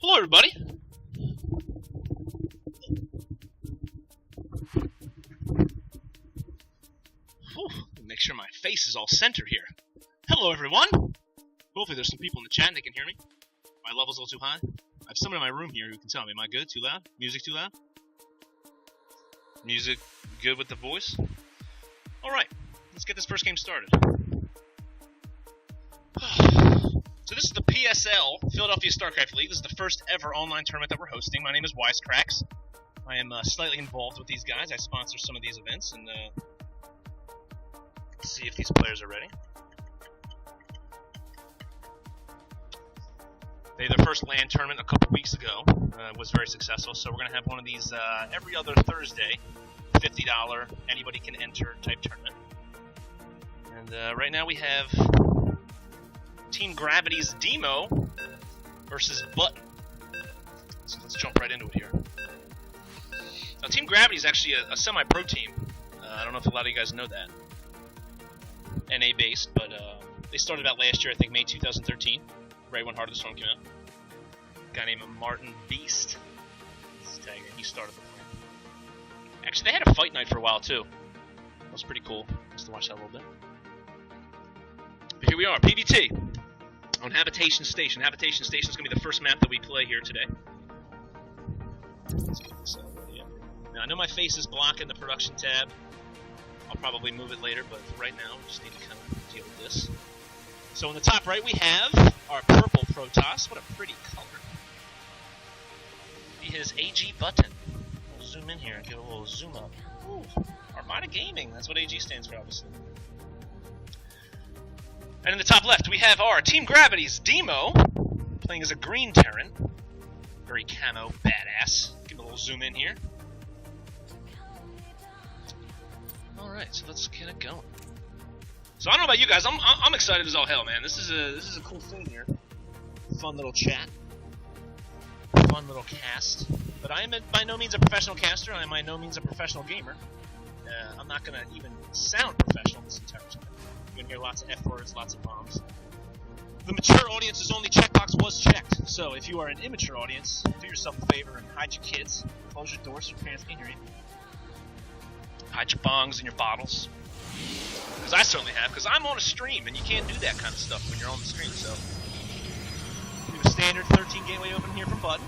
Hello, everybody. Whew, make sure my face is all centered here. Hello, everyone. Hopefully there's some people in the chat and they can hear me. My level's a little too high. I have someone in my room here who can tell me, am I good? Too loud? Music too loud? Music good with the voice? Alright, let's get this first game started. So this is the PSL, Philadelphia StarCraft League. This is the first ever online tournament that we're hosting. My name is Wisecracks. I am slightly involved with these guys. I sponsor some of these events, and let's see if these players are ready. They had their first LAN tournament a couple weeks ago. Was very successful, so we're going to have one of these every other Thursday, $50, anybody can enter type tournament. And right now we have Team Gravity's Deemo versus Button. So let's jump right into it here. Now, Team Gravity is actually a semi-pro team. I don't know if a lot of you guys know that. NA-based, but they started out last year, I think May 2013, right when Heart of the Storm came out. A guy named Martin Beast. He started the plan. Actually, they had a fight night for a while, too. That was pretty cool. Just to watch that a little bit. But here we are, PvT. On Habitation Station. Habitation Station is going to be the first map that we play here today. Let's get this out of the way. Now, I know my face is blocking the production tab. I'll probably move it later, but right now, we just need to kind of deal with this. So in the top right, we have our purple Protoss. What a pretty color. His AG button. We'll zoom in here and get a little zoom up. Ooh, Armada Gaming. That's what AG stands for, obviously. And in the top left, we have our Team Gravity's Deemo, playing as a green Terran. Very camo, badass. Give him a little zoom in here. Alright, so let's get it going. So I don't know about you guys, I'm excited as all hell, man. This is a cool thing here. Fun little chat. Fun little cast. But I am by no means a professional caster, I am by no means a professional gamer. I'm not going to even sound professional this entire time. You're going to hear lots of F-words, lots of bombs. The mature audience's only checkbox was checked, so if you are an immature audience, do yourself a favor and hide your kids. Close your doors so your parents can't hear you. Hide your bongs and your bottles. Because I certainly have, because I'm on a stream, and you can't do that kind of stuff when you're on the stream, so. We have a standard 13 gateway open here from Button.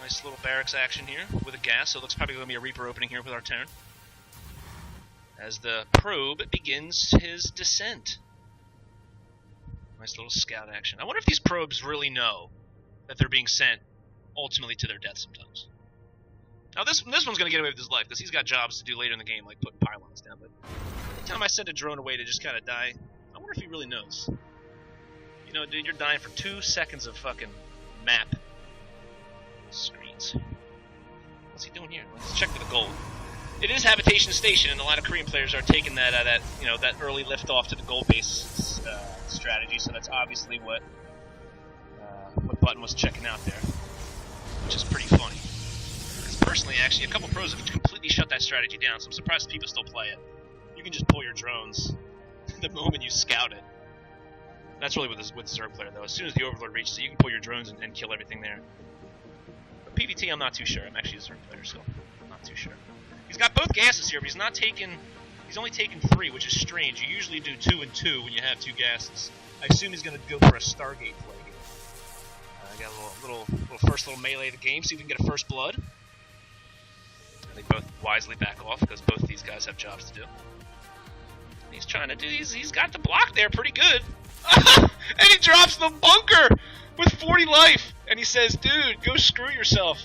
Nice little barracks action here with a gas, so it looks probably going to be a Reaper opening here with our Terran. As the probe begins his descent. Nice little scout action. I wonder if these probes really know that they're being sent ultimately to their death sometimes. Now this one's going to get away with his life, because he's got jobs to do later in the game, like putting pylons down, but every time I send a drone away to just kind of die, I wonder if he really knows. You know, dude, you're dying for 2 seconds of fucking map screens. What's he doing here? Let's check for the gold. It is Habitation Station, and a lot of Korean players are taking that that early lift off to the gold base strategy. So that's obviously what Button was checking out there, which is pretty funny. Because personally, actually, a couple pros have completely shut that strategy down. So I'm surprised people still play it. You can just pull your drones the moment you scout it. That's really with the Zerg player, though. As soon as the Overlord reaches it, you can pull your drones and kill everything there. But PvT, I'm not too sure. I'm actually a Zerg player, so I'm not too sure. He's got both gases here, but he's only taken 3, which is strange. You usually do 2 and 2 when you have 2 gases. I assume he's going to go for a Stargate play here. I got a little first melee of the game, see if we can get a first blood. And they both wisely back off, because both of these guys have jobs to do. And he's trying to do these. He's got the block there pretty good. And he drops the bunker with 40 life. And he says, dude, go screw yourself.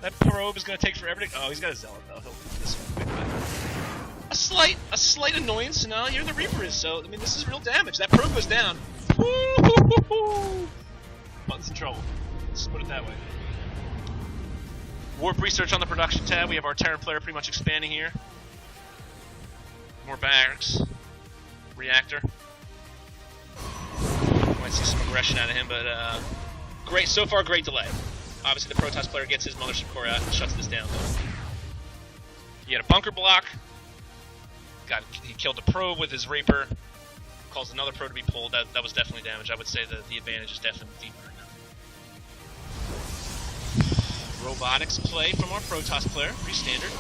That probe is going to take forever to... Oh, he's got a Zealot, though. He'll do this one quick. A slight annoyance, and now here the Reaper is, so, I mean, this is real damage. That probe goes down. Woo-hoo-hoo-hoo. Button's in trouble. Let's put it that way. Warp research on the production tab. We have our Terran player pretty much expanding here. More barracks. Reactor. Might see some aggression out of him, but, great. So far, great delay. Obviously, the Protoss player gets his Mothership Core out and shuts this down. He had a bunker block. He killed a probe with his Reaper. caused another pro to be pulled. That was definitely damage. I would say that the advantage is definitely deep right now. Robotics play from our Protoss player, pretty standard.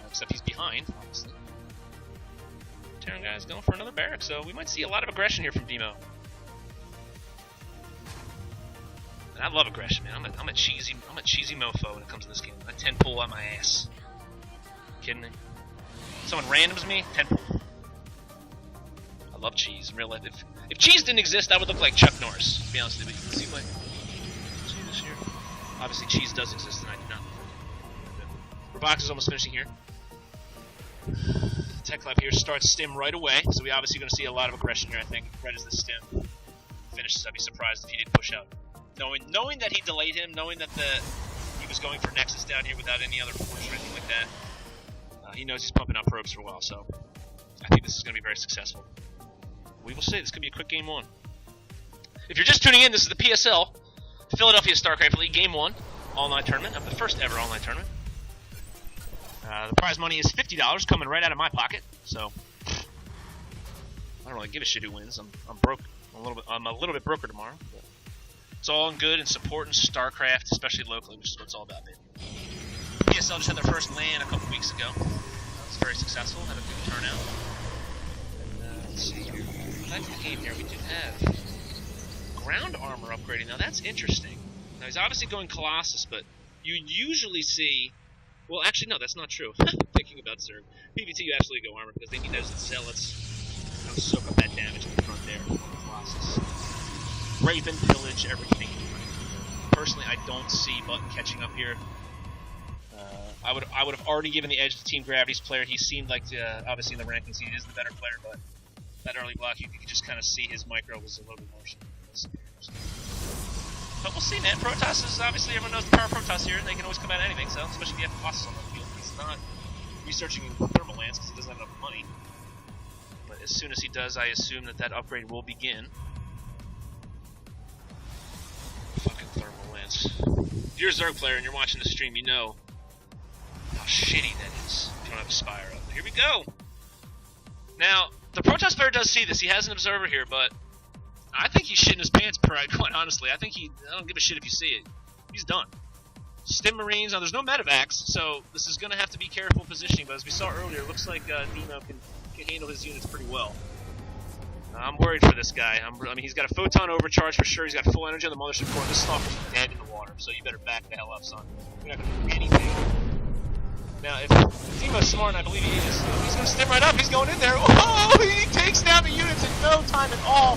Except he's behind, obviously. Terran guy's going for another barrack, so we might see a lot of aggression here from Deemo. And I love aggression, man. I'm a cheesy mofo when it comes to this game. I 10 pull on my ass. Kidding me? Someone randoms me, 10 pull. I love cheese in real life. If cheese didn't exist, I would look like Chuck Norris, to be honest with you. But you can see my cheese here. Obviously, cheese does exist, and I do not. Robotics is almost finishing here. Tech Lab here starts stim right away, so we obviously going to see a lot of aggression here, I think, right as the stim finishes. I'd be surprised if he didn't push out. Knowing that he delayed him, knowing that he was going for Nexus down here without any other force or anything like that, he knows he's pumping out probes for a while, so I think this is going to be very successful. We will see. This could be a quick game one. If you're just tuning in, this is the PSL Philadelphia StarCraft League Game 1 all-night tournament of the first ever all-night tournament. The prize money is $50 coming right out of my pocket, so I don't really give a shit who wins. I'm broke. I'm a little bit broker tomorrow. But it's all good in supporting StarCraft, especially locally, which is what it's all about, baby. PSL just had their first LAN a couple weeks ago. It was very successful. Had a good turnout. And, let's see here. Back to the game here. We do have ground armor upgrading. Now that's interesting. Now he's obviously going Colossus, but you usually see. Well, actually, no, that's not true. Thinking about Zerg. PvT, you absolutely go armor because they need those zealots to soak up that damage in the front there. Colossus. Raven, pillage, everything. Personally, I don't see Button catching up here. I would have already given the edge to Team Gravity's player. He seemed like, obviously in the rankings, he is the better player, but that early block, you could just kind of see his micro was a little bit more. But we'll see, man. Protoss is obviously, everyone knows the power of Protoss here, and they can always come out of anything, so especially if you have Colossus on the field. He's not researching thermal lands because he doesn't have enough money. But as soon as he does, I assume that upgrade will begin. Fucking thermal lands. If you're a Zerg player and you're watching the stream, you know how shitty that is if you don't have a Spire up. But here we go! Now, the Protoss player does see this. He has an observer here, but I think he's shitting his pants, quite honestly. I don't give a shit if you see it. He's done. Stim Marines, now there's no medevacs, so this is going to have to be careful positioning, but as we saw earlier, it looks like Deemo can handle his units pretty well. I'm worried for this guy. I mean, he's got a photon overcharge for sure. He's got full energy on the mothership core. This stalker's dead in the water, so you better back the hell up, son. You're not going to do anything. Now, if Deemo's smart, and I believe he is, he's going to stim right up. He's going in there. Oh, he takes down the units in no time at all.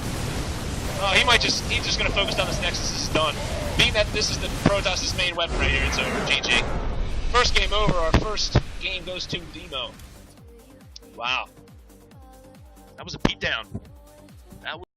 He's just going to focus on this Nexus. This is done. Being that this is the Protoss' main weapon right here, it's over. GG. First game over. Our first game goes to Deemo. Wow. That was a beatdown. That was